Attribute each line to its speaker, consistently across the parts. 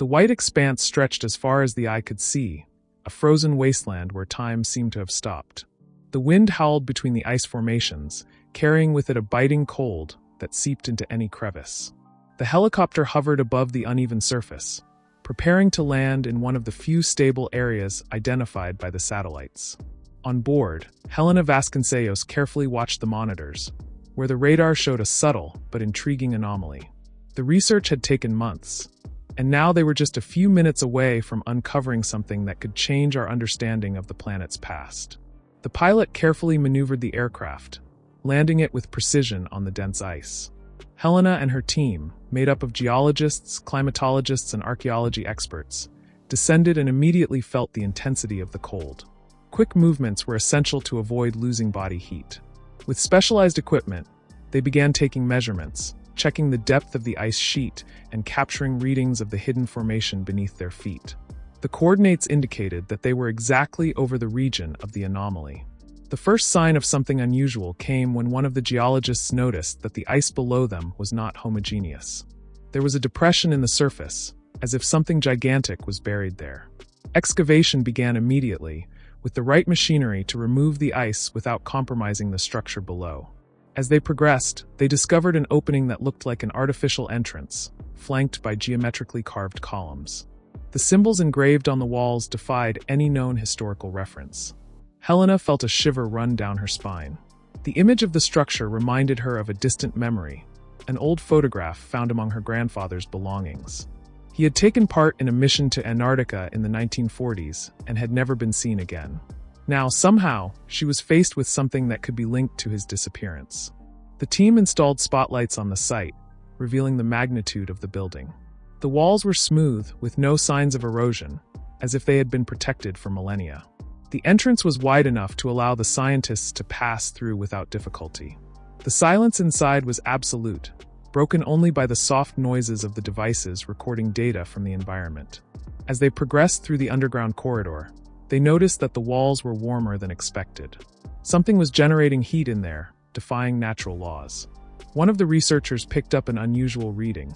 Speaker 1: The white expanse stretched as far as the eye could see, a frozen wasteland where time seemed to have stopped. The wind howled between the ice formations, carrying with it a biting cold that seeped into any crevice. The helicopter hovered above the uneven surface, preparing to land in one of the few stable areas identified by the satellites. On board, Helena Vasconcellos carefully watched the monitors, where the radar showed a subtle but intriguing anomaly. The research had taken months, and now they were just a few minutes away from uncovering something that could change our understanding of the planet's past. The pilot carefully maneuvered the aircraft, landing it with precision on the dense ice. Helena and her team, made up of geologists, climatologists, and archaeology experts, descended and immediately felt the intensity of the cold. Quick movements were essential to avoid losing body heat. With specialized equipment, they began taking measurements, checking the depth of the ice sheet and capturing readings of the hidden formation beneath their feet. The coordinates indicated that they were exactly over the region of the anomaly. The first sign of something unusual came when one of the geologists noticed that the ice below them was not homogeneous. There was a depression in the surface, as if something gigantic was buried there. Excavation began immediately, with the right machinery to remove the ice without compromising the structure below. As they progressed, they discovered an opening that looked like an artificial entrance, flanked by geometrically carved columns. The symbols engraved on the walls defied any known historical reference. Helena felt a shiver run down her spine. The image of the structure reminded her of a distant memory, an old photograph found among her grandfather's belongings. He had taken part in a mission to Antarctica in the 1940s and had never been seen again. Now, somehow, she was faced with something that could be linked to his disappearance. The team installed spotlights on the site, revealing the magnitude of the building. The walls were smooth, with no signs of erosion, as if they had been protected for millennia. The entrance was wide enough to allow the scientists to pass through without difficulty. The silence inside was absolute, broken only by the soft noises of the devices recording data from the environment. As they progressed through the underground corridor, they noticed that the walls were warmer than expected. Something was generating heat in there, defying natural laws. One of the researchers picked up an unusual reading.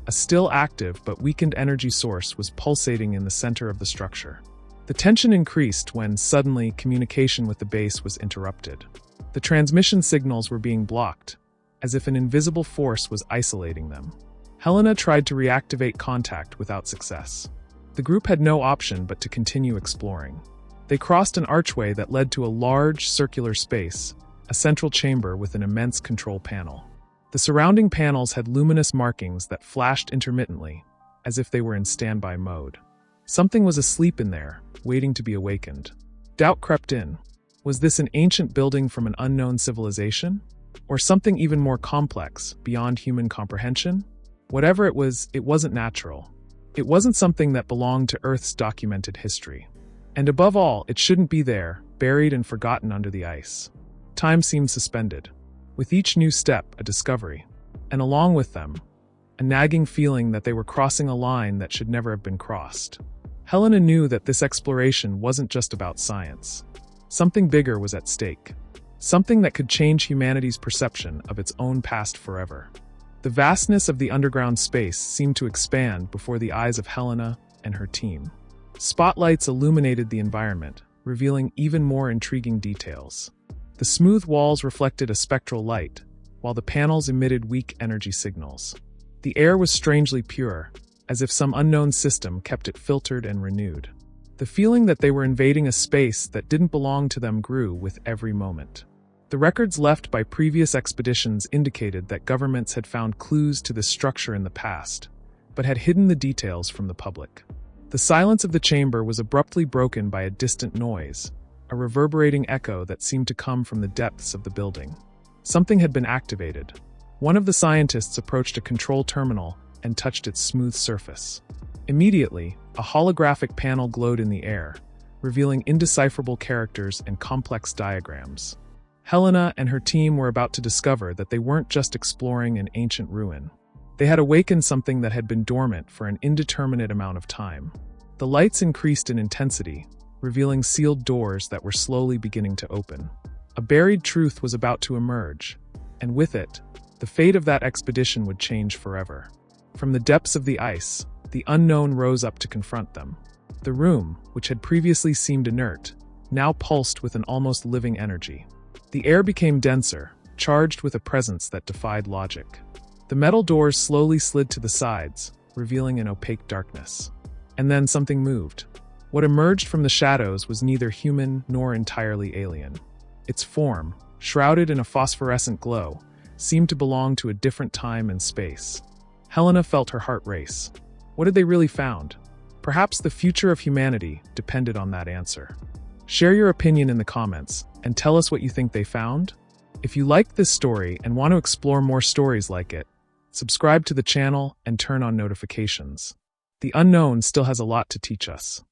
Speaker 1: A still active but weakened energy source was pulsating in the center of the structure. The tension increased when, suddenly, communication with the base was interrupted. The transmission signals were being blocked, as if an invisible force was isolating them. Helena tried to reactivate contact without success. The group had no option but to continue exploring. They crossed an archway that led to a large, circular space, a central chamber with an immense control panel. The surrounding panels had luminous markings that flashed intermittently, as if they were in standby mode. Something was asleep in there, waiting to be awakened. Doubt crept in. Was this an ancient building from an unknown civilization? Or something even more complex, beyond human comprehension? Whatever it wasn't natural. It wasn't something that belonged to Earth's documented history. And above all, it shouldn't be there, buried and forgotten under the ice. Time seemed suspended. With each new step, a discovery. And along with them, a nagging feeling that they were crossing a line that should never have been crossed. Helena knew that this exploration wasn't just about science. Something bigger was at stake. Something that could change humanity's perception of its own past forever. The vastness of the underground space seemed to expand before the eyes of Helena and her team. Spotlights illuminated the environment, revealing even more intriguing details. The smooth walls reflected a spectral light, while the panels emitted weak energy signals. The air was strangely pure, as if some unknown system kept it filtered and renewed. The feeling that they were invading a space that didn't belong to them grew with every moment. The records left by previous expeditions indicated that governments had found clues to this structure in the past, but had hidden the details from the public. The silence of the chamber was abruptly broken by a distant noise, a reverberating echo that seemed to come from the depths of the building. Something had been activated. One of the scientists approached a control terminal and touched its smooth surface. Immediately, a holographic panel glowed in the air, revealing indecipherable characters and complex diagrams. Helena and her team were about to discover that they weren't just exploring an ancient ruin. They had awakened something that had been dormant for an indeterminate amount of time. The lights increased in intensity, revealing sealed doors that were slowly beginning to open. A buried truth was about to emerge, and with it, the fate of that expedition would change forever. From the depths of the ice, The unknown rose up to confront them. The room, which had previously seemed inert, now pulsed with an almost living energy. The air became denser, charged with a presence that defied logic. The metal doors slowly slid to the sides, revealing an opaque darkness. And then something moved. What emerged from the shadows was neither human nor entirely alien. Its form, shrouded in a phosphorescent glow, seemed to belong to a different time and space. Helena felt her heart race. What had they really found? Perhaps the future of humanity depended on that answer. Share your opinion in the comments, and tell us what you think they found. If you liked this story and want to explore more stories like it, subscribe to the channel and turn on notifications. The unknown still has a lot to teach us.